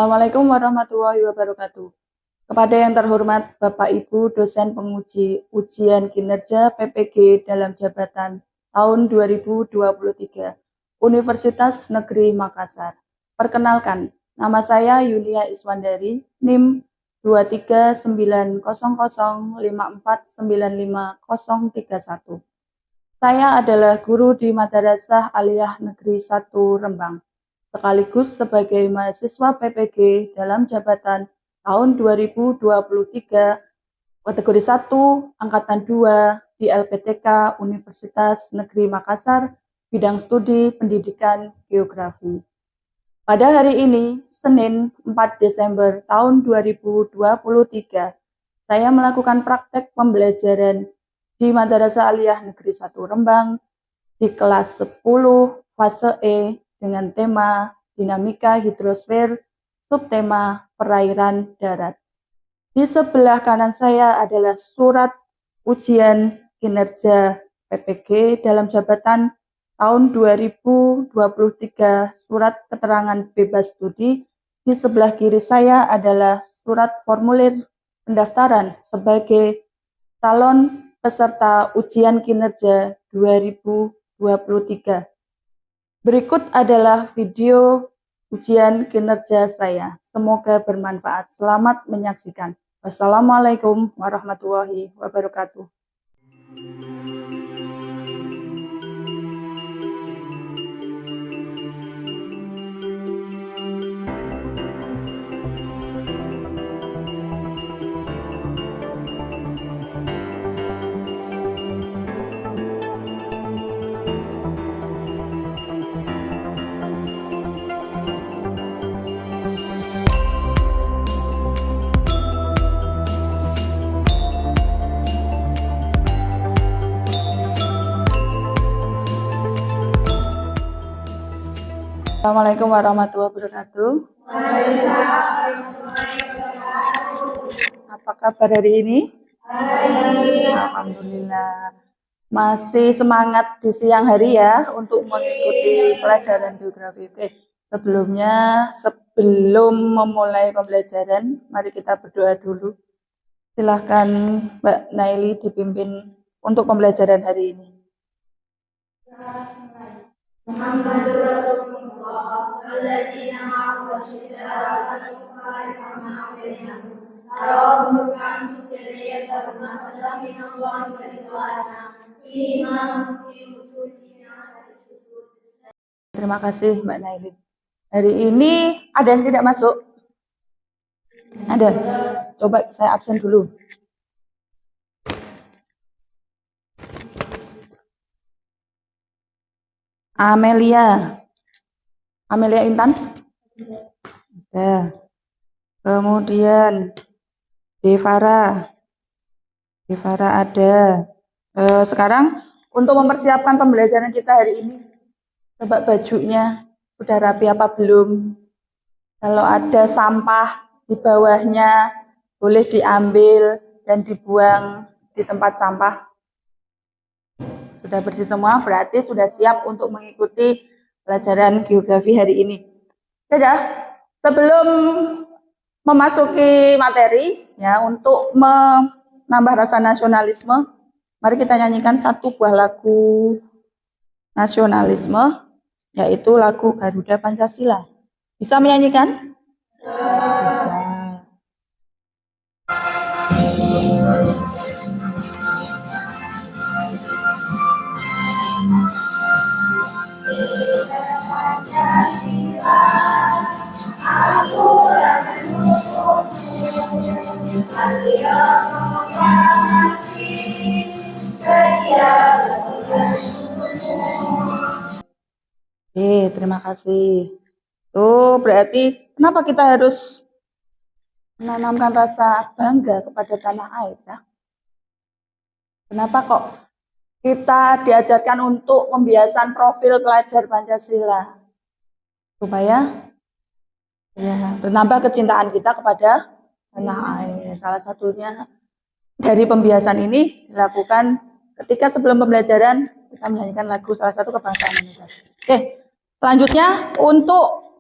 Assalamualaikum warahmatullahi wabarakatuh. Kepada yang terhormat Bapak Ibu dosen penguji ujian kinerja PPG dalam jabatan tahun 2023 Universitas Negeri Makassar. Perkenalkan, nama saya Yulia Iswandari, NIM 2390054950031. Saya adalah guru di Madrasah Aliyah Negeri 1 Rembang, sekaligus sebagai mahasiswa PPG dalam jabatan tahun 2023 kategori 1 angkatan 2 di LPTK Universitas Negeri Makassar bidang studi pendidikan geografi. Pada hari ini, Senin 4 Desember tahun 2023, saya melakukan praktek pembelajaran di Madrasah Aliyah Negeri 1 Rembang di kelas 10 fase E dengan tema dinamika hidrosfer, subtema perairan darat. Di sebelah kanan saya adalah surat ujian kinerja PPG dalam jabatan tahun 2023, surat keterangan bebas studi. Di sebelah kiri saya adalah surat formulir pendaftaran sebagai calon peserta ujian kinerja 2023. Berikut adalah video ujian kinerja saya. Semoga bermanfaat. Selamat menyaksikan. Wassalamualaikum warahmatullahi wabarakatuh. Assalamualaikum warahmatullahi wabarakatuh. Apa kabar hari ini? Alhamdulillah. Masih semangat di siang hari ya untuk mengikuti pelajaran geografi. Oke, sebelum memulai pembelajaran, mari kita berdoa dulu. Silahkan Mbak Naili dipimpin untuk pembelajaran hari ini. Muhammadur Rasulullah alladzina ma'ahu wasyiddaa'u 'alal kuffari rahimahu bainahum tarahum ruk'an sujada yabtaguna fadlan minallahi wa ridwana simahum fi wujuhihim asaris sujud. Terima kasih Mbak Naili. Hari ini ada yang tidak masuk? Ada? Coba saya absen dulu. Amelia Intan. Ya. Kemudian Devara ada. Sekarang untuk mempersiapkan pembelajaran kita hari ini, coba bajunya sudah rapi apa belum? Kalau ada sampah di bawahnya boleh diambil dan dibuang di tempat sampah. Sudah bersih semua, berarti sudah siap untuk mengikuti pelajaran geografi hari ini. Sudah, sebelum memasuki materi, ya untuk menambah rasa nasionalisme, mari kita nyanyikan satu buah lagu nasionalisme, yaitu lagu Garuda Pancasila. Bisa menyanyikan? Bisa. Terima kasih. Tuh, berarti kenapa kita harus menanamkan rasa bangga kepada tanah air, ya? Kenapa kok kita diajarkan untuk pembiasan profil pelajar Pancasila? Supaya ya, menambah kecintaan kita kepada tanah air. Salah satunya dari pembiasan ini dilakukan ketika sebelum pembelajaran kita menyanyikan lagu salah satu kebangsaan Indonesia. Oke, selanjutnya untuk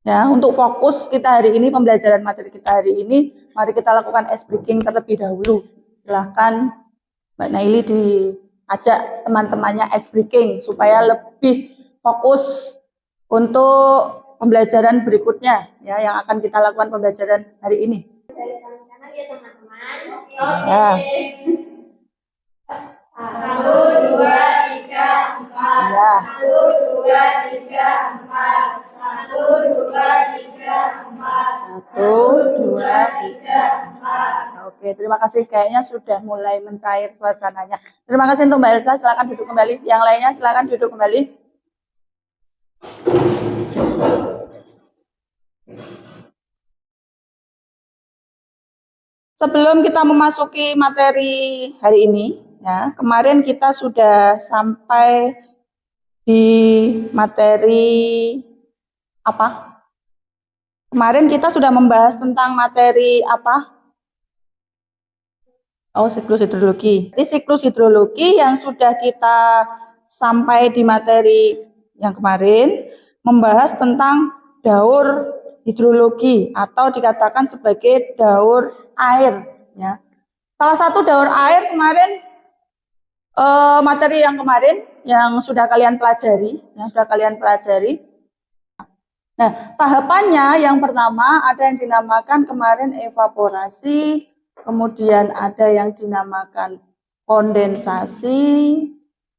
Ya, untuk fokus kita hari ini, pembelajaran materi kita hari ini, mari kita lakukan ice breaking terlebih dahulu. Silahkan Mbak Naili diajak teman-temannya ice breaking supaya lebih fokus untuk pembelajaran berikutnya ya yang akan kita lakukan pembelajaran hari ini. Ya, teman-teman. Ya. 1, 2, 3, 4. Ya. 1, 2, 3, 4. 1, 2, 3, 4. 1, 2, 3, 4. Oke, terima kasih. Kayaknya sudah mulai mencair suasananya. Terima kasih untuk Mbak Elsa. Silakan duduk kembali. Yang lainnya silakan duduk kembali. Sebelum kita memasuki materi hari ini, ya, kemarin kita sudah sampai di materi apa? Kemarin kita sudah membahas tentang materi apa? Oh, siklus hidrologi. Jadi siklus hidrologi yang sudah kita sampai di materi yang kemarin membahas tentang daur hidrologi atau dikatakan sebagai daur air. Ya. Salah satu daur air kemarin materi yang kemarin yang sudah kalian pelajari, Nah, tahapannya yang pertama ada yang dinamakan kemarin evaporasi, kemudian ada yang dinamakan kondensasi,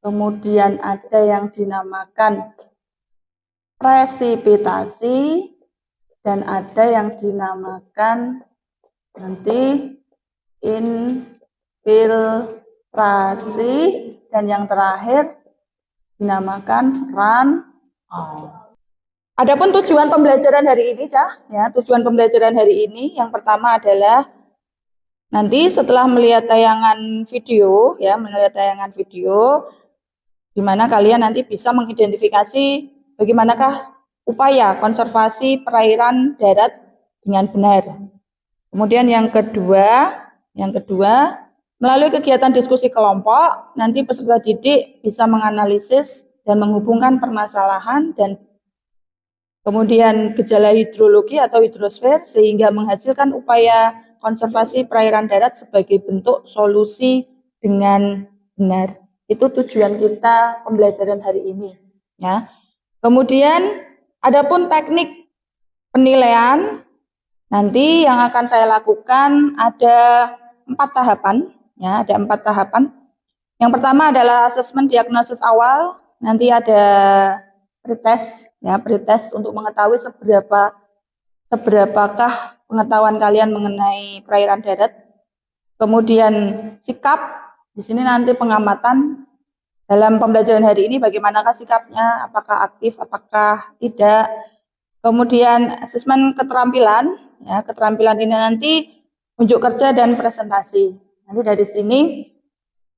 kemudian ada yang dinamakan presipitasi, dan ada yang dinamakan nanti infiltrasi, dan yang terakhir dinamakan run-off. Adapun tujuan pembelajaran hari ini, tujuan pembelajaran hari ini yang pertama adalah nanti setelah melihat tayangan video, di mana kalian nanti bisa mengidentifikasi bagaimanakah upaya konservasi perairan darat dengan benar. Kemudian yang kedua, melalui kegiatan diskusi kelompok, nanti peserta didik bisa menganalisis dan menghubungkan permasalahan dan kemudian gejala hidrologi atau hidrosfer sehingga menghasilkan upaya konservasi perairan darat sebagai bentuk solusi dengan benar. Itu tujuan kita pembelajaran hari ini. Ya. Kemudian adapun teknik penilaian nanti yang akan saya lakukan ada 4 tahapan. Ya, ada 4 tahapan. Yang pertama adalah asesmen diagnosis awal. Nanti ada pretest untuk mengetahui seberapakah pengetahuan kalian mengenai perairan darat. Kemudian sikap, di sini nanti pengamatan dalam pembelajaran hari ini bagaimanakah sikapnya, apakah aktif, apakah tidak. Kemudian asesmen keterampilan, keterampilan ini nanti unjuk kerja dan presentasi. Nanti dari sini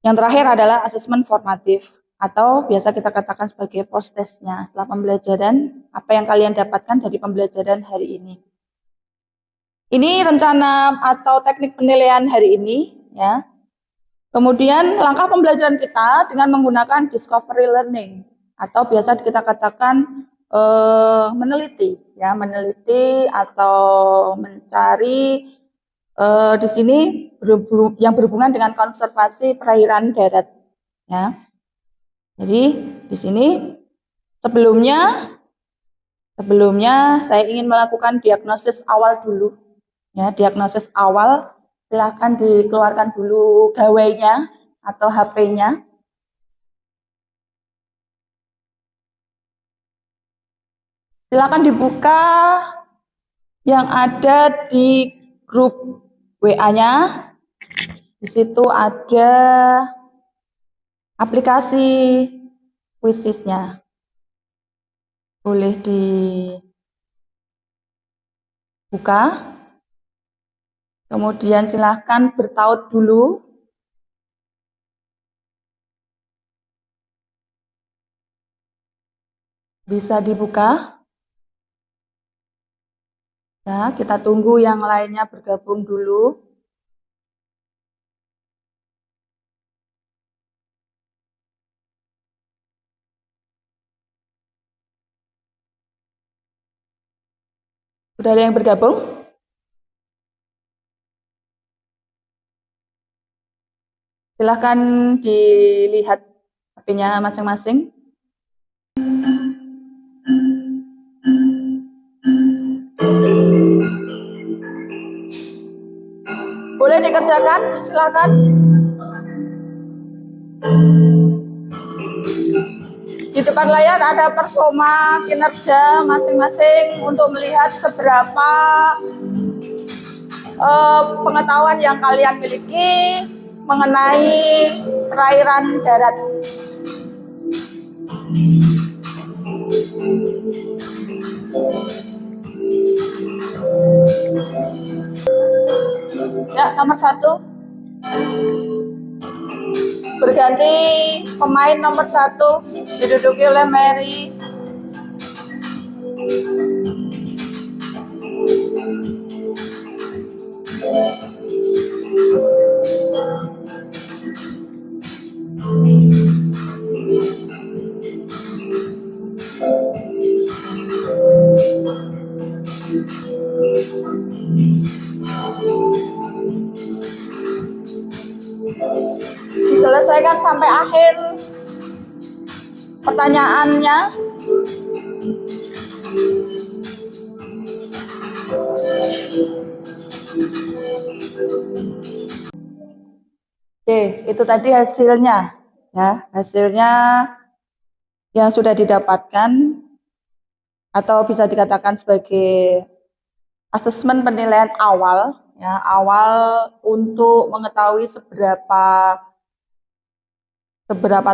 yang terakhir adalah asesmen formatif atau biasa kita katakan sebagai post testnya setelah pembelajaran, apa yang kalian dapatkan dari pembelajaran hari ini. Ini rencana atau teknik penilaian hari ini, ya. Kemudian langkah pembelajaran kita dengan menggunakan discovery learning atau biasa kita katakan meneliti atau mencari di sini yang berhubungan dengan konservasi perairan darat, ya. Jadi di sini sebelumnya saya ingin melakukan diagnosis awal dulu. Ya, diagnosis awal, silahkan dikeluarkan dulu gawainya atau HP-nya. Silakan dibuka yang ada di grup WA-nya. Di situ ada aplikasi Quizizz-nya. Boleh dibuka. Kemudian silahkan bertaut dulu. Bisa dibuka. Ya, kita tunggu yang lainnya bergabung dulu. Sudah ada yang bergabung? Silahkan dilihat HP-nya masing-masing. Boleh dikerjakan, silahkan. Di depan layar ada performa kinerja masing-masing untuk melihat seberapa pengetahuan yang kalian miliki mengenai perairan darat. Ya, nomor 1. Berganti pemain nomor 1 diduduki oleh Mary. Diselesaikan sampai akhir pertanyaannya. Oke, itu tadi hasilnya. Ya, hasilnya yang sudah didapatkan atau bisa dikatakan sebagai asesmen penilaian awal, ya, awal untuk mengetahui seberapa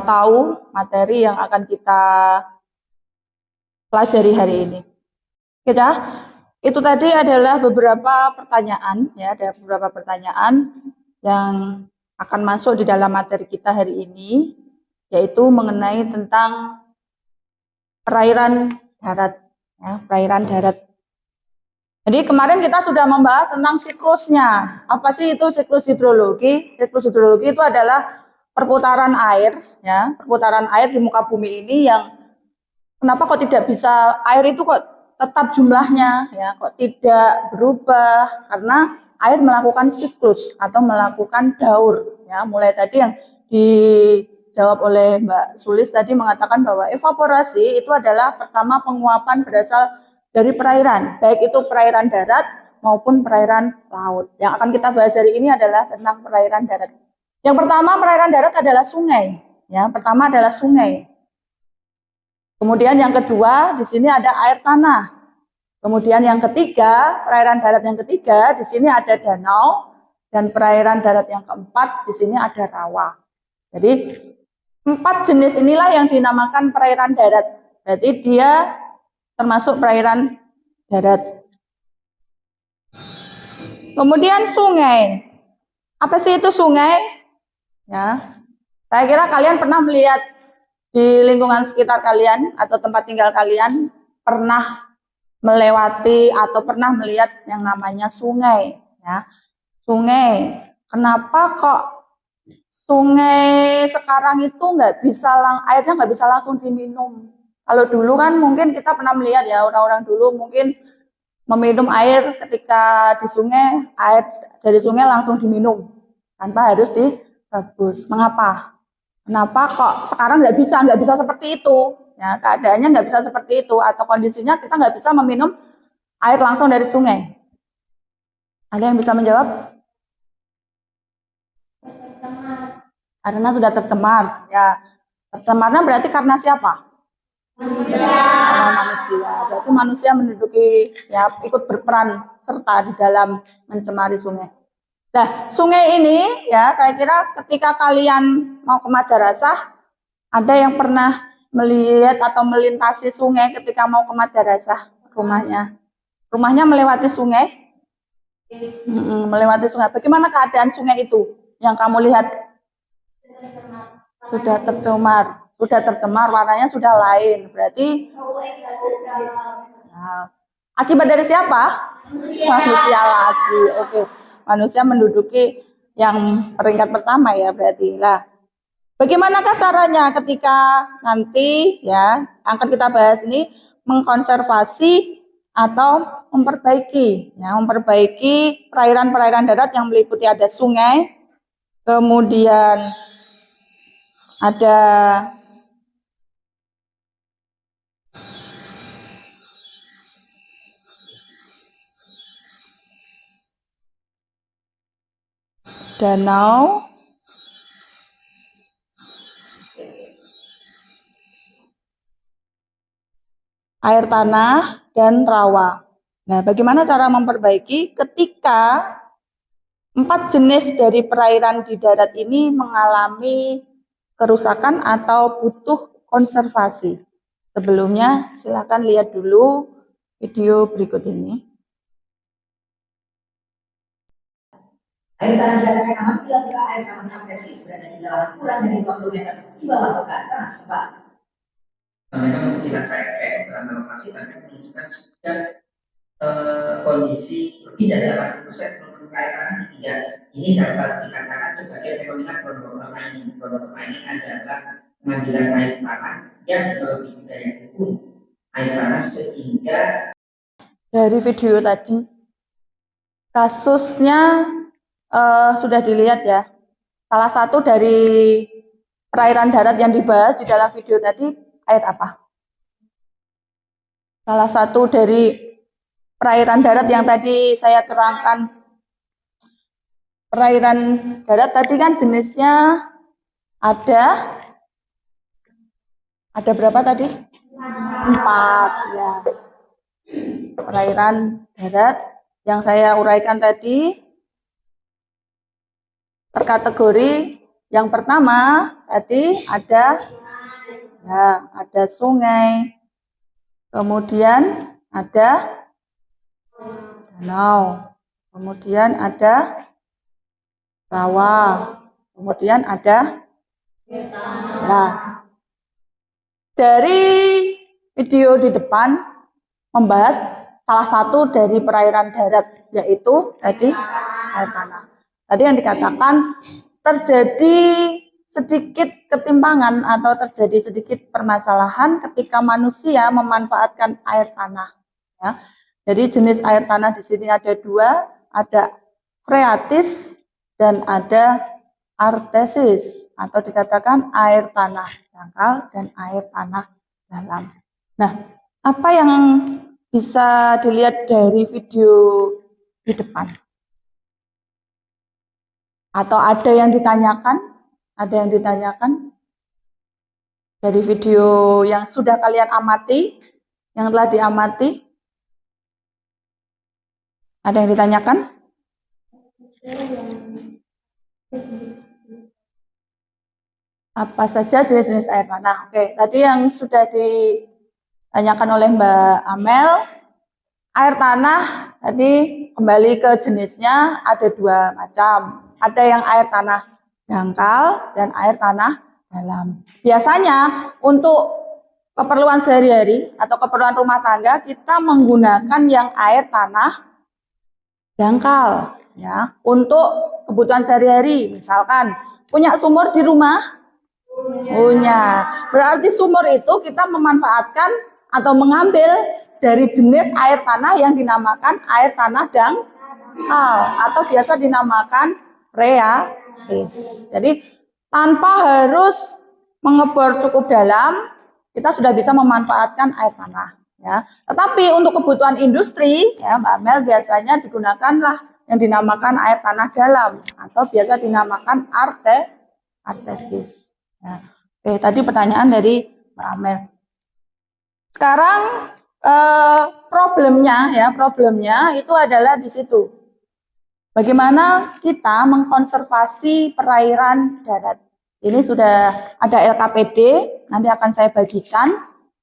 tahu materi yang akan kita pelajari hari ini. Oke, itu tadi adalah beberapa pertanyaan, ya, ada beberapa pertanyaan yang akan masuk di dalam materi kita hari ini, yaitu mengenai tentang perairan darat, ya, perairan darat. Jadi kemarin kita sudah membahas tentang siklusnya. Apa sih itu siklus hidrologi? Siklus hidrologi itu adalah perputaran air, ya, perputaran air di muka bumi ini yang kenapa kok tidak bisa air itu kok tetap jumlahnya, ya, kok tidak berubah, karena air melakukan siklus atau melakukan daur, ya. Mulai tadi yang dijawab oleh Mbak Sulis tadi mengatakan bahwa evaporasi itu adalah pertama penguapan berasal dari perairan, baik itu perairan darat maupun perairan laut. Yang akan kita bahas hari ini adalah tentang perairan darat. Yang pertama, perairan darat adalah sungai, ya. Pertama adalah sungai. Kemudian yang kedua, di sini ada air tanah. Kemudian yang ketiga, perairan darat yang ketiga, di sini ada danau. Dan perairan darat yang keempat, di sini ada rawa. Jadi 4 jenis inilah yang dinamakan perairan darat. Berarti dia termasuk perairan darat. Kemudian sungai. Apa sih itu sungai? Ya, saya kira kalian pernah melihat di lingkungan sekitar kalian atau tempat tinggal kalian pernah melewati atau pernah melihat yang namanya sungai, ya. Sungai. Kenapa kok sungai sekarang itu airnya nggak bisa langsung diminum? Kalau dulu kan mungkin kita pernah melihat, ya, orang-orang dulu mungkin meminum air ketika di sungai, air dari sungai langsung diminum tanpa harus direbus. Mengapa? Kenapa kok sekarang nggak bisa seperti itu? Ya, keadaannya nggak bisa seperti itu, atau kondisinya kita nggak bisa meminum air langsung dari sungai. Ada yang bisa menjawab? Karena sudah tercemar. Ya, tercemarnya berarti karena siapa? Karena manusia. Berarti manusia menduduki, ya, ikut berperan serta di dalam mencemari sungai. Nah, sungai ini, ya, saya kira ketika kalian mau ke madrasah, ada yang pernah melihat atau melintasi sungai ketika mau ke madrasah rumahnya. Rumahnya melewati sungai. Melewati sungai. Bagaimana keadaan sungai itu yang kamu lihat? Sudah tercemar, warnanya sudah lain. Berarti nah, akibat dari siapa? Manusia lagi. Oke. Manusia menduduki yang peringkat pertama, ya, berarti. Lah, bagaimanakah caranya ketika nanti, ya, akan kita bahas ini, mengkonservasi atau memperbaiki, ya, memperbaiki perairan-perairan darat yang meliputi ada sungai, kemudian ada danau, air tanah, dan rawa. Nah, bagaimana cara memperbaiki ketika 4 jenis dari perairan di darat ini mengalami kerusakan atau butuh konservasi? Sebelumnya, silakan lihat dulu video berikut ini. Air tanah darat yang aman bila muka air tanah magnesis berada di dalam kurang dari 20 meter di bawah permukaan tanah setempat. Memang tidak saya cek dalam lokasi tadi menunjukkan sudah kondisi lebih dari 80% permukaan air tanah di 3. Ini dapat dikatakan sebagai fenomena groundwater mining. Groundwater mining adalah pengambilan air tanah yang melebihi daya dukung air tanah sehingga dari video tadi kasusnya sudah dilihat ya. Salah satu dari perairan darat yang dibahas di dalam video tadi air apa? Salah satu dari perairan darat yang tadi saya terangkan, perairan darat tadi kan jenisnya ada berapa tadi? 4 ya. Perairan darat yang saya uraikan tadi terkategori yang pertama tadi ada sungai, kemudian ada danau, kemudian ada rawa, kemudian ada dari video di depan membahas salah satu dari perairan darat, yaitu tadi air tanah. Tadi yang dikatakan terjadi sedikit ketimpangan atau terjadi sedikit permasalahan ketika manusia memanfaatkan air tanah. Ya. Jadi jenis air tanah di sini ada 2, ada freatis dan ada artesis atau dikatakan air tanah dangkal dan air tanah dalam. Nah, apa yang bisa dilihat dari video di depan? Atau ada yang ditanyakan? Ada yang ditanyakan dari video yang sudah kalian amati, yang telah diamati? Ada yang ditanyakan? Apa saja jenis-jenis air tanah? Oke, tadi yang sudah ditanyakan oleh Mbak Amel, air tanah tadi kembali ke jenisnya ada 2 macam. Ada yang air tanah dangkal dan air tanah dalam. Biasanya untuk keperluan sehari-hari atau keperluan rumah tangga kita menggunakan yang air tanah dangkal ya. Untuk kebutuhan sehari-hari, misalkan punya sumur di rumah, punya. Berarti sumur itu kita memanfaatkan atau mengambil dari jenis air tanah yang dinamakan air tanah dangkal atau biasa dinamakan freatis. Jadi tanpa harus mengebor cukup dalam, kita sudah bisa memanfaatkan air tanah. Ya. Tetapi untuk kebutuhan industri, ya Mbak Mel biasanya digunakanlah yang dinamakan air tanah dalam atau biasa dinamakan artesis. Ya. Oke, tadi pertanyaan dari Mbak Amel. Sekarang problemnya itu adalah di situ. Bagaimana kita mengkonservasi perairan darat? Ini sudah ada LKPD, nanti akan saya bagikan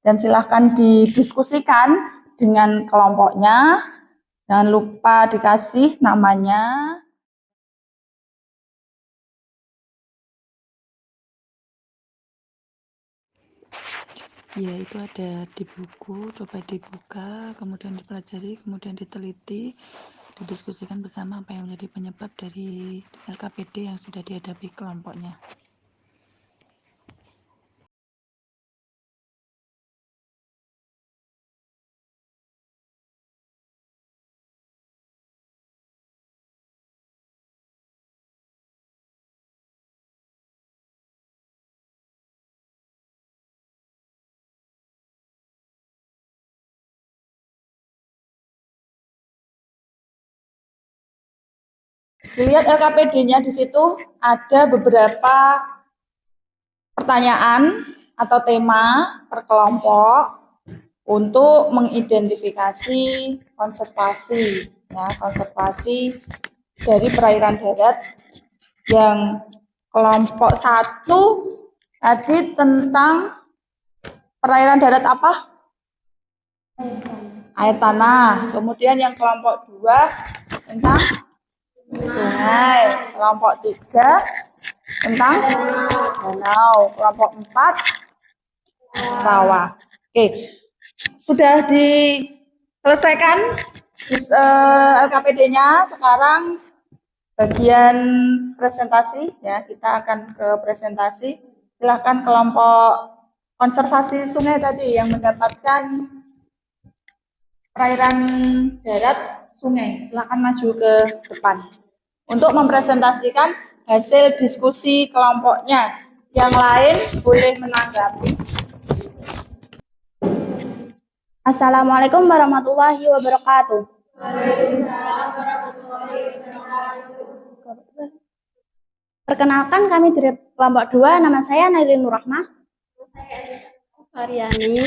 dan silahkan didiskusikan dengan kelompoknya. Jangan lupa dikasih namanya. Ya, itu ada di buku, coba dibuka, kemudian dipelajari, kemudian diteliti, didiskusikan bersama apa yang menjadi penyebab dari LKPD yang sudah dihadapi kelompoknya. Dilihat LKPD-nya di situ ada beberapa pertanyaan atau tema per kelompok untuk mengidentifikasi konservasi, ya, konservasi dari perairan darat. Yang kelompok 1 tadi tentang perairan darat apa? Air tanah. Kemudian yang kelompok 2 tentang sungai. Kelompok 3 tentang danau. Kelompok 4 rawa. Oke, sudah diselesaikan LKPD-nya. Sekarang bagian presentasi, ya, kita akan ke presentasi. Silahkan kelompok konservasi sungai tadi yang mendapatkan perairan darat sungai, silahkan maju ke depan untuk mempresentasikan hasil diskusi kelompoknya. Yang lain boleh menanggapi. Assalamualaikum warahmatullahi wabarakatuh. Waalaikumsalam warahmatullahi wabarakatuh. Perkenalkan, kami dari kelompok 2, nama saya Nailin Nurrahmah. Aryani.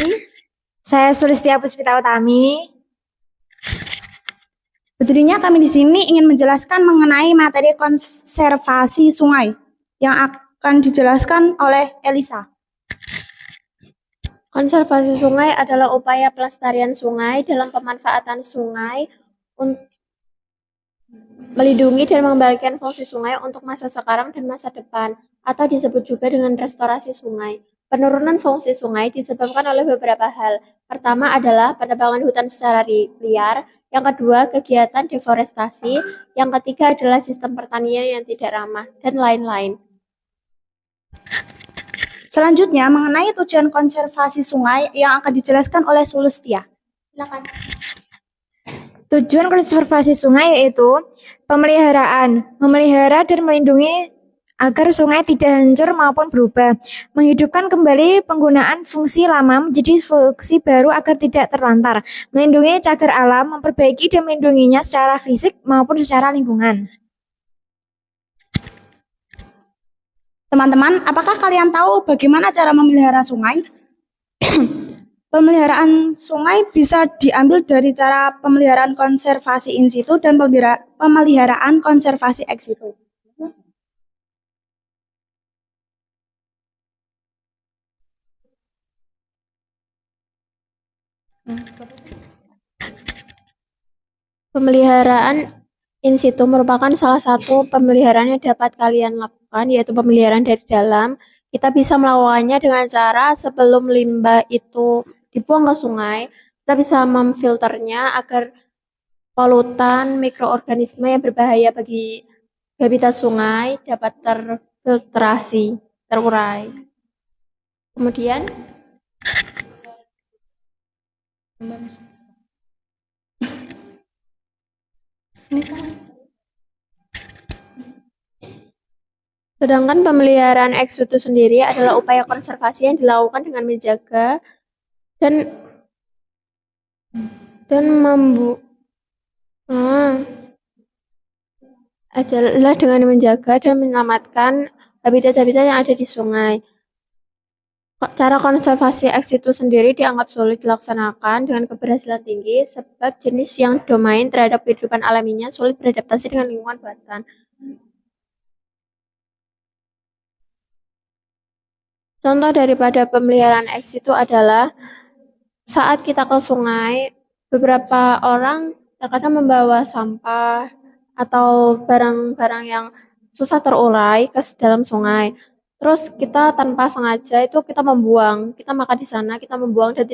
Saya Sulistia Puspita Utami. Berdirinya kami di sini ingin menjelaskan mengenai materi konservasi sungai yang akan dijelaskan oleh Elisa. Konservasi sungai adalah upaya pelestarian sungai dalam pemanfaatan sungai untuk melindungi dan mengembalikan fungsi sungai untuk masa sekarang dan masa depan, atau disebut juga dengan restorasi sungai. Penurunan fungsi sungai disebabkan oleh beberapa hal. Pertama adalah penebangan hutan secara liar, yang kedua kegiatan deforestasi, yang ketiga adalah sistem pertanian yang tidak ramah, dan lain-lain. Selanjutnya mengenai tujuan konservasi sungai yang akan dijelaskan oleh Sulistia. Silakan. Tujuan konservasi sungai yaitu pemeliharaan, memelihara dan melindungi agar sungai tidak hancur maupun berubah, menghidupkan kembali penggunaan fungsi lama menjadi fungsi baru agar tidak terlantar, melindungi cagar alam, memperbaiki dan melindunginya secara fisik maupun secara lingkungan. Teman-teman, apakah kalian tahu bagaimana cara memelihara sungai? Pemeliharaan sungai bisa diambil dari cara pemeliharaan konservasi in situ dan pemeliharaan konservasi ex situ. Pemeliharaan in situ merupakan salah satu pemeliharaan yang dapat kalian lakukan, yaitu pemeliharaan dari dalam. Kita bisa melakukannya dengan cara sebelum limbah itu dibuang ke sungai, kita bisa memfilternya agar polutan mikroorganisme yang berbahaya bagi habitat sungai dapat terfiltrasi, terurai. Kemudian sedangkan pemeliharaan ex situ sendiri adalah upaya konservasi yang dilakukan dengan menjaga dan adalah dengan menjaga dan menyelamatkan habitat-habitat yang ada di sungai. Cara konservasi ex situ sendiri dianggap sulit dilaksanakan dengan keberhasilan tinggi sebab jenis yang domain terhadap kehidupan alaminya sulit beradaptasi dengan lingkungan buatan. Contoh daripada pemeliharaan ex situ adalah saat kita ke sungai, beberapa orang terkadang membawa sampah atau barang-barang yang susah terurai ke dalam sungai. Terus kita tanpa sengaja itu kita membuang, kita makan di sana, kita membuang dan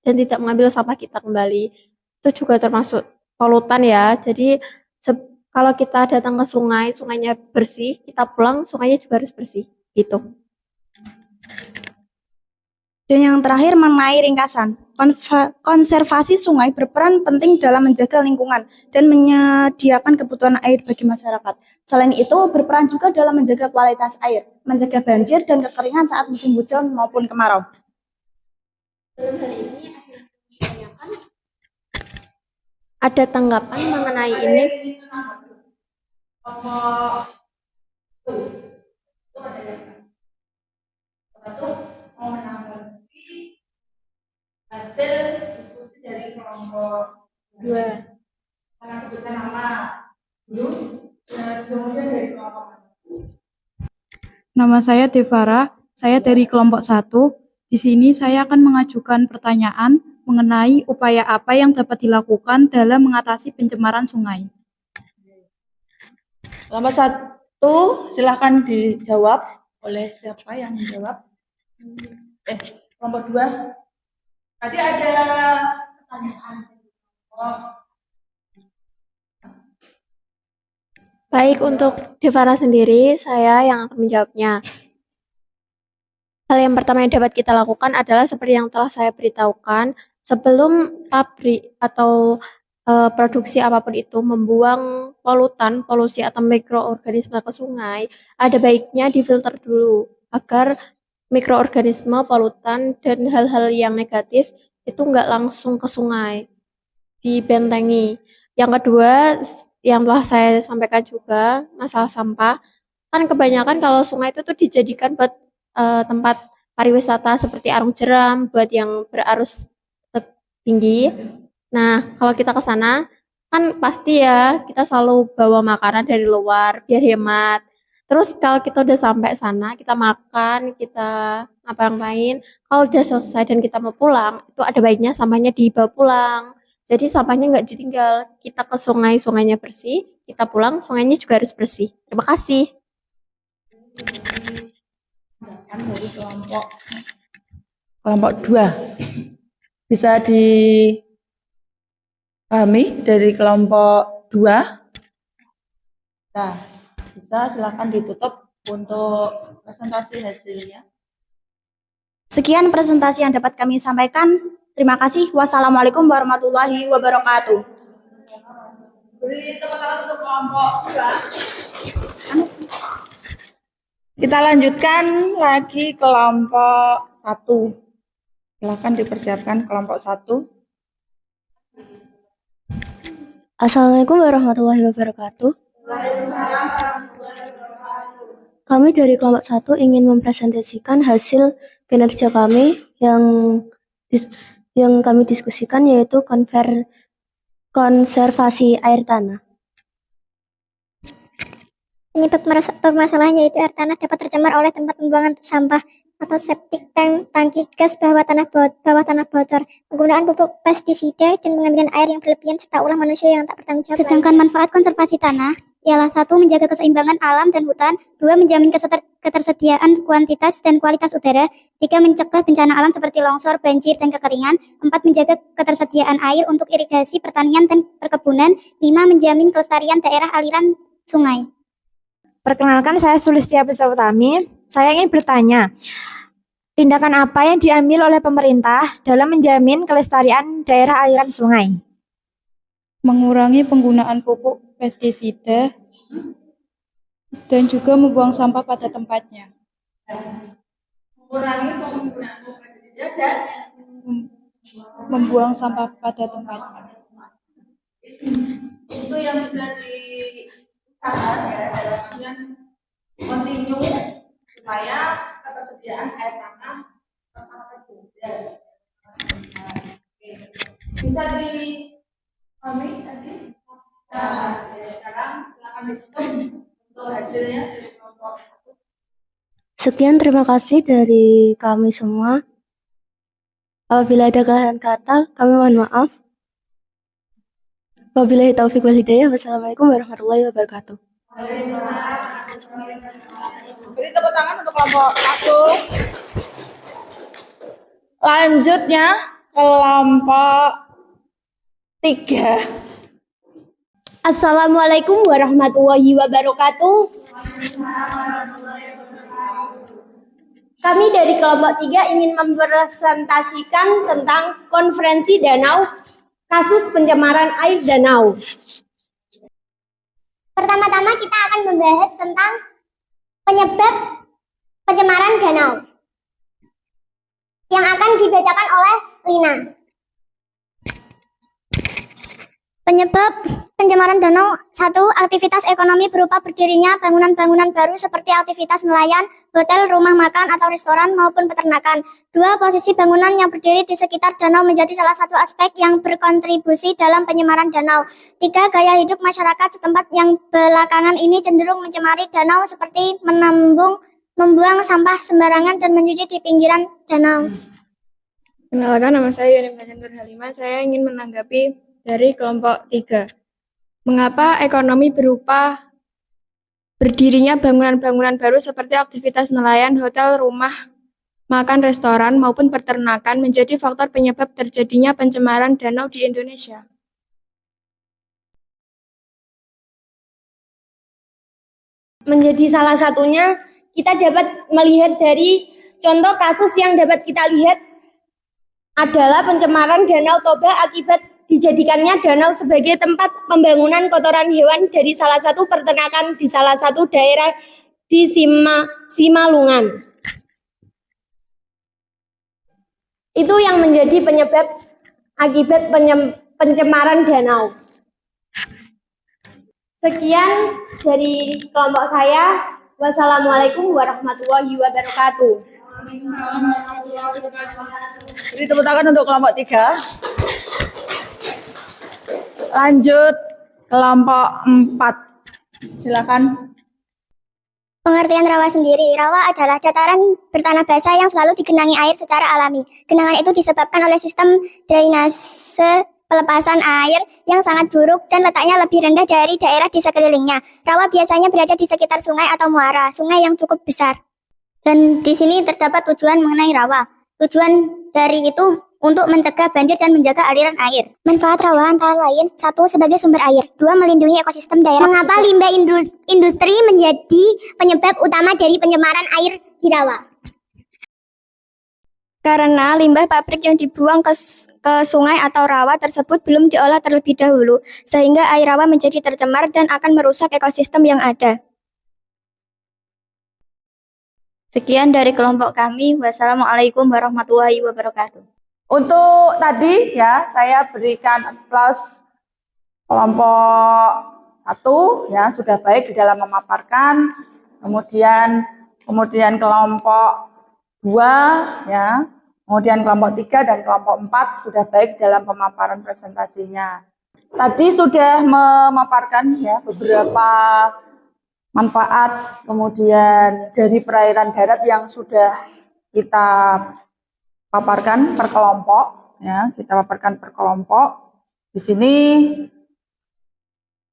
tidak mengambil sampah kita kembali. Itu juga termasuk polutan ya. Jadi kalau kita datang ke sungai, sungainya bersih, kita pulang, sungainya juga harus bersih. Gitu. Dan yang terakhir mengenai ringkasan, konservasi sungai berperan penting dalam menjaga lingkungan dan menyediakan kebutuhan air bagi masyarakat. Selain itu, berperan juga dalam menjaga kualitas air, menjaga banjir dan kekeringan saat musim hujan maupun kemarau. Dalam hal ini ada tanggapan mengenai ini? kelompok satu itu ada yang satu mau menanggapi hasil diskusi dari kelompok dua. Saya sebutkan nama dulu dan kemudian dari kelompok satu. Nama saya Devara, saya dari kelompok 1. Di sini saya akan mengajukan pertanyaan mengenai upaya apa yang dapat dilakukan dalam mengatasi pencemaran sungai. Kelompok satu, silahkan dijawab oleh siapa yang menjawab? Kelompok dua. Tadi ada pertanyaan. Baik, untuk Devara sendiri, saya yang akan menjawabnya. Hal yang pertama yang dapat kita lakukan adalah seperti yang telah saya beritahukan, sebelum pabrik atau produksi apapun itu membuang polutan, polusi atau mikroorganisme ke sungai, ada baiknya difilter dulu agar mikroorganisme, polutan, dan hal-hal yang negatif itu nggak langsung ke sungai, dibentengi. Yang kedua, yang telah saya sampaikan juga, masalah sampah. Kan kebanyakan kalau sungai itu tuh dijadikan buat tempat pariwisata seperti arung jeram, buat yang berarus tinggi. Nah, kalau kita ke sana, kan pasti ya kita selalu bawa makanan dari luar biar hemat. Terus kalau kita udah sampai sana, kita makan, kita ngapa-ngapain, kalau udah selesai dan kita mau pulang, itu ada baiknya sampahnya dibawa pulang. Jadi sampahnya nggak ditinggal, kita ke sungai, sungainya bersih, kita pulang, sungainya juga harus bersih. Terima kasih. Dari kelompok 2 bisa dipahami dari kelompok 2. Nah, bisa silakan ditutup untuk presentasi hasilnya. Sekian presentasi yang dapat kami sampaikan. Terima kasih. Wassalamualaikum warahmatullahi wabarakatuh. Beri tepuk tangan untuk kelompok 2. Kita lanjutkan lagi kelompok 1. Silakan dipersiapkan kelompok 1. Assalamualaikum warahmatullahi wabarakatuh. Kami dari kelompok 1 ingin mempresentasikan hasil kinerja kami yang kami diskusikan, yaitu konservasi air tanah. Penyebab permasalahan yaitu air tanah dapat tercemar oleh tempat pembuangan sampah atau septic tank, tangki gas bawah tanah bocor, penggunaan pupuk pestisida, dan pengambilan air yang berlebihan serta ulah manusia yang tak bertanggung jawab. Sedangkan manfaat konservasi tanah ialah 1. Menjaga keseimbangan alam dan hutan, 2. Menjamin ketersediaan kuantitas dan kualitas udara, 3. Mencegah bencana alam seperti longsor, banjir, dan kekeringan, 4. Menjaga ketersediaan air untuk irigasi, pertanian, dan perkebunan, 5. Menjamin kelestarian daerah aliran sungai. Perkenalkan, saya Sulistia Pusatami. Saya ingin bertanya, tindakan apa yang diambil oleh pemerintah dalam menjamin kelestarian daerah aliran sungai? Mengurangi penggunaan pupuk pestisida dan juga membuang sampah pada tempatnya. Mengurangi penggunaan pupuk pestisida dan Membuang sampah pada tempatnya. itu yang bisa diusahakan ya dalam artian kontinu supaya ketersediaan air tanah tetap terjaga. Bisa dipahami tadi? Nah, sekarang silakan ditutup untuk hasilnya dari kelompok 1. Sekian, terima kasih dari kami semua. Apabila ada kesalahan kata, kami mohon maaf. Wabillahi taufiq wal hidayah. Wassalamualaikum warahmatullahi wabarakatuh. Beri tepuk tangan untuk kelompok 1. Lanjutnya kelompok 3. Assalamualaikum warahmatullahi wabarakatuh. Kami dari kelompok 3 ingin mempresentasikan tentang konferensi danau, kasus pencemaran air danau. Pertama-tama kita akan membahas tentang penyebab pencemaran danau yang akan dibacakan oleh Lina. Penyebab Pencemaran danau. 1. Aktivitas ekonomi berupa berdirinya bangunan-bangunan baru seperti aktivitas nelayan, hotel, rumah makan atau restoran maupun peternakan. 2. Posisi bangunan yang berdiri di sekitar danau menjadi salah satu aspek yang berkontribusi dalam pencemaran danau. 3. Gaya hidup masyarakat setempat yang belakangan ini cenderung mencemari danau seperti membuang sampah sembarangan dan mencuci di pinggiran danau. Kenalkan, nama saya Yuni Nur Halimah. Saya ingin menanggapi dari kelompok 3. Mengapa ekonomi berupa berdirinya bangunan-bangunan baru seperti aktivitas nelayan, hotel, rumah makan, restoran, maupun peternakan menjadi faktor penyebab terjadinya pencemaran danau di Indonesia? Menjadi salah satunya, kita dapat melihat dari contoh kasus yang dapat kita lihat adalah pencemaran Danau Toba akibat dijadikannya danau sebagai tempat pembangunan kotoran hewan dari salah satu peternakan di salah satu daerah di Simalungun. Itu yang menjadi penyebab akibat pencemaran danau. Sekian dari kelompok saya. Wassalamualaikum warahmatullahi wabarakatuh. Jadi tepuk tangan untuk kelompok 3. Lanjut kelompok 4. Silakan. Pengertian rawa sendiri. Rawa adalah dataran bertanah basah yang selalu digenangi air secara alami. Genangan itu disebabkan oleh sistem drainase pelepasan air yang sangat buruk dan letaknya lebih rendah dari daerah di sekelilingnya. Rawa biasanya berada di sekitar sungai atau muara, sungai yang cukup besar. Dan di sini terdapat tujuan mengenai rawa. Tujuan dari itu untuk mencegah banjir dan menjaga aliran air. Manfaat rawa antara lain: 1. Sebagai sumber air. 2. Melindungi ekosistem daerah. Mengapa limbah industri menjadi penyebab utama dari pencemaran air di rawa? Karena limbah pabrik yang dibuang ke sungai atau rawa tersebut belum diolah terlebih dahulu, sehingga air rawa menjadi tercemar dan akan merusak ekosistem yang ada. Sekian dari kelompok kami. Wassalamualaikum warahmatullahi wabarakatuh. Untuk tadi ya, saya berikan aplaus kelompok 1 ya, sudah baik di dalam memaparkan. Kemudian kelompok 2 ya, kemudian kelompok 3 dan kelompok 4 sudah baik dalam pemaparan presentasinya. Tadi sudah memaparkan ya beberapa manfaat kemudian dari perairan darat yang sudah kita paparkan per kelompok ya, kita paparkan per kelompok. Di sini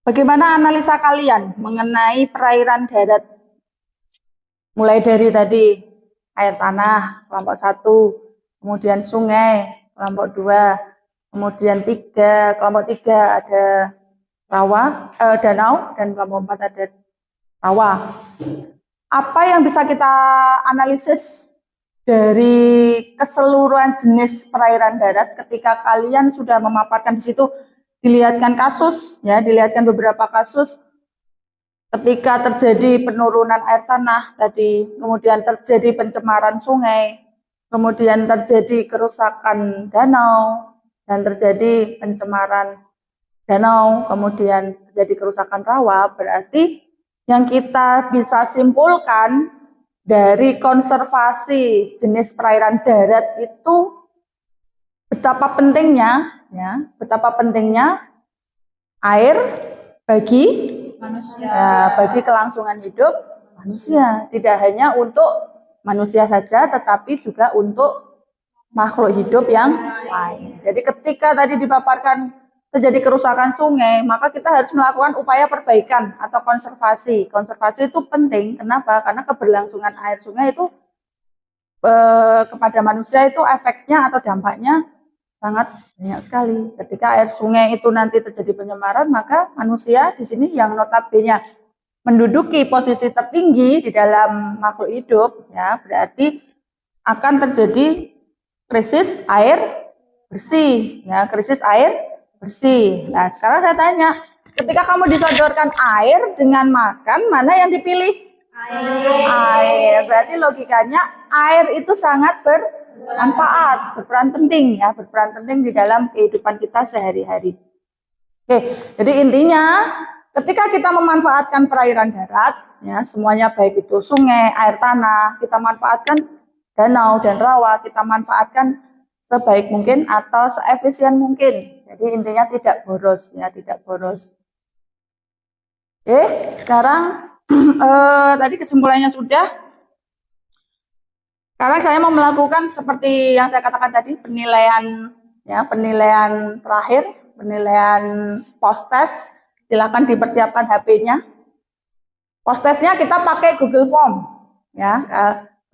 bagaimana analisa kalian mengenai perairan darat? Mulai dari tadi air tanah kelompok 1, kemudian sungai kelompok 2, kemudian kelompok 3 ada rawa, danau, dan kelompok 4 ada rawa. Apa yang bisa kita analisis dari keseluruhan jenis perairan darat ketika kalian sudah memaparkan di situ, dilihatkan kasus ya, dilihatkan beberapa kasus ketika terjadi penurunan air tanah tadi, kemudian terjadi pencemaran sungai, kemudian terjadi kerusakan danau dan terjadi pencemaran danau, kemudian terjadi kerusakan rawa. Berarti yang kita bisa simpulkan dari konservasi jenis perairan darat itu betapa pentingnya ya, betapa pentingnya air bagi manusia, bagi kelangsungan hidup manusia, tidak hanya untuk manusia saja tetapi juga untuk makhluk hidup yang lain. Jadi ketika tadi dipaparkan terjadi kerusakan sungai, maka kita harus melakukan upaya perbaikan atau konservasi. Konservasi itu penting. Kenapa? Karena keberlangsungan air sungai itu kepada manusia itu efeknya atau dampaknya sangat banyak sekali. Ketika air sungai itu nanti terjadi pencemaran, maka manusia di sini yang notabene menduduki posisi tertinggi di dalam makhluk hidup, ya berarti akan terjadi krisis air bersih, ya krisis air bersih. Nah, sekarang saya tanya, ketika kamu disodorkan air dengan makan, mana yang dipilih? Air. Berarti logikanya air itu sangat bermanfaat, berperan penting ya, berperan penting di dalam kehidupan kita sehari-hari. Oke, jadi intinya ketika kita memanfaatkan perairan darat, ya semuanya baik itu sungai, air tanah, kita manfaatkan danau dan rawa, kita manfaatkan sebaik mungkin atau seefisien mungkin. Jadi intinya tidak boros, ya tidak boros. Oke, sekarang tadi kesimpulannya sudah. Sekarang saya mau melakukan seperti yang saya katakan tadi, penilaian, ya penilaian terakhir, penilaian post test. Silakan dipersiapkan HP-nya. Post testnya kita pakai Google Form, ya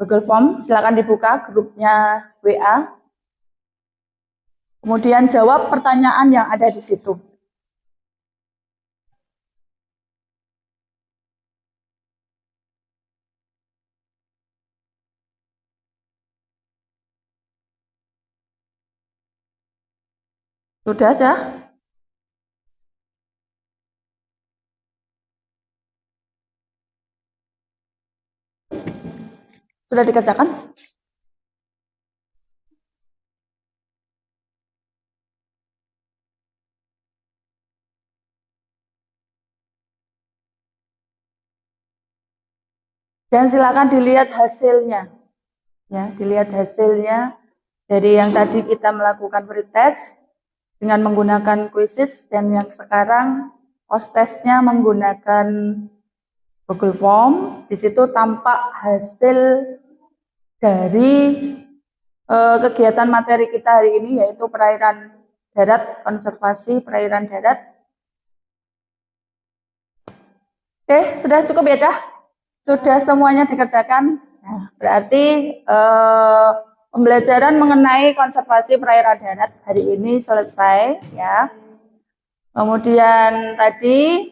Google Form. Silakan dibuka grupnya WA. Kemudian jawab pertanyaan yang ada di situ. Sudah aja. Sudah dikerjakan? Dan silakan dilihat hasilnya. Ya, dilihat hasilnya dari yang tadi kita melakukan pretest dengan menggunakan quizzes dan yang sekarang post testnya menggunakan Google Form. Di situ tampak hasil dari kegiatan materi kita hari ini, yaitu perairan darat, konservasi perairan darat. Oke, sudah cukup ya, Cah? Sudah semuanya dikerjakan. Nah, berarti pembelajaran mengenai konservasi perairan darat hari ini selesai, ya. Kemudian tadi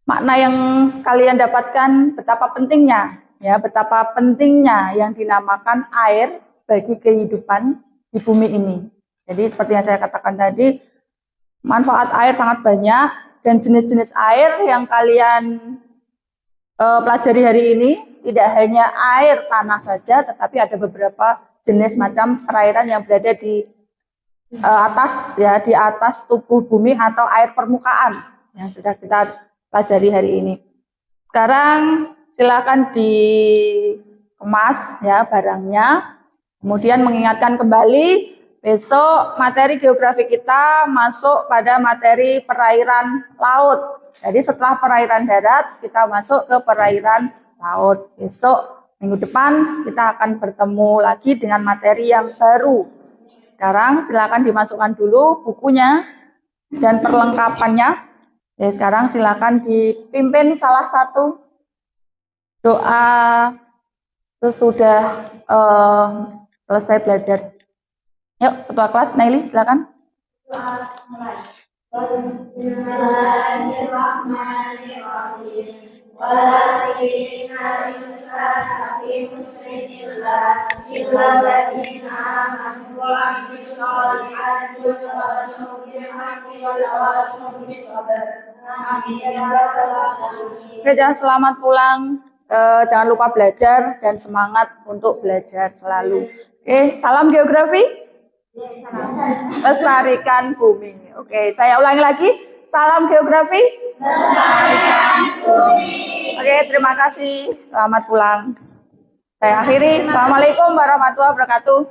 makna yang kalian dapatkan betapa pentingnya, ya, betapa pentingnya yang dinamakan air bagi kehidupan di bumi ini. Jadi seperti yang saya katakan tadi, manfaat air sangat banyak dan jenis-jenis air yang kalian pelajari hari ini tidak hanya air tanah saja, tetapi ada beberapa jenis macam perairan yang berada di atas, ya, di atas tubuh bumi atau air permukaan yang sudah kita pelajari hari ini. Sekarang silakan dikemas, ya, barangnya. Kemudian mengingatkan kembali besok materi geografi kita masuk pada materi perairan laut. Jadi setelah perairan darat kita masuk ke perairan laut. Besok minggu depan kita akan bertemu lagi dengan materi yang baru. Sekarang silakan dimasukkan dulu bukunya dan perlengkapannya. Ya, sekarang silakan dipimpin salah satu doa sesudah selesai belajar. Yuk, ketua kelas Naili, silakan. Bismillahirrahmanirrahim. Selamat pulang. Jangan lupa belajar dan semangat untuk belajar selalu. Oke, salam geografi. Lestarikan bumi. Oke, saya ulangi lagi. Salam geografi. Lestarikan bumi. Oke, terima kasih. Selamat pulang. Saya akhiri. Assalamualaikum warahmatullahi wabarakatuh.